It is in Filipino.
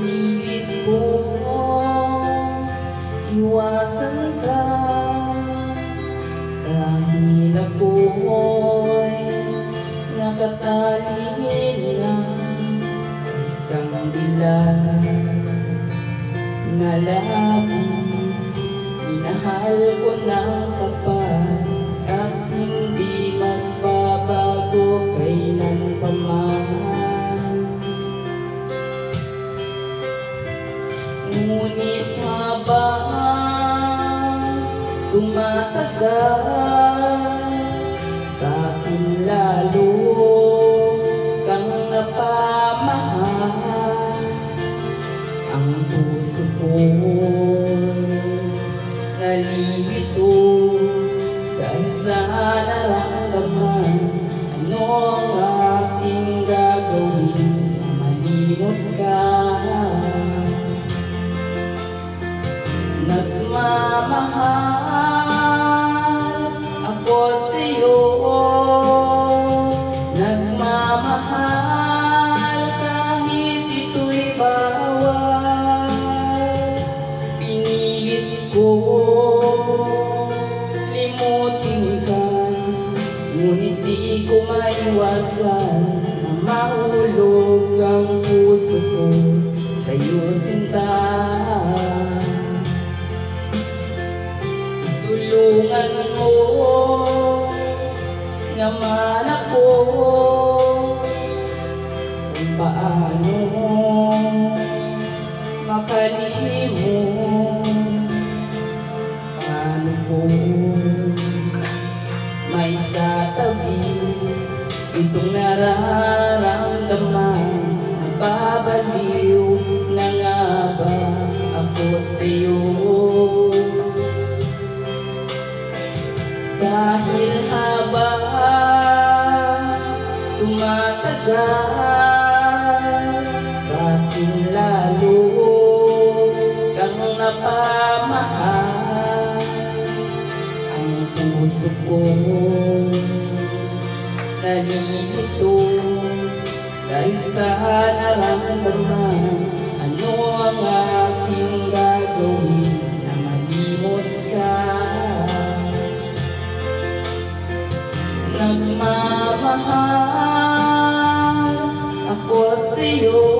Pinilit ko iwasan ka dahil ako'y nakatali na sa isang dilag na labis. Minahal ko ng tapat at hindi magbabago kailanpaman. Ngunit habang tumatagal, sa akin lalo kang napamahal. Ang puso ko'y nalilito dahil sa nararamdaman. Ano ang aking gagawin na malimot ka? Nagmamahal ako sa'yo, nagmamahal kahit ito'y bawal. Pinilit ko limutin ka, ngunit di ko maiwasan na mahulog ang puso ko sa'yo, sinta. Tulungan mo naman ako kung paano makalimot. Paano ko may satabi itong nararamdaman? Babaliw na nga ba ako sa'yo? Dahil habang tumatagal, sa akin lalo kang napamahal. Ang puso ko nalilito dahil sa nararamdaman. Ano ang aking gagawin na malimot ka? Nagmamahal ako sa'yo,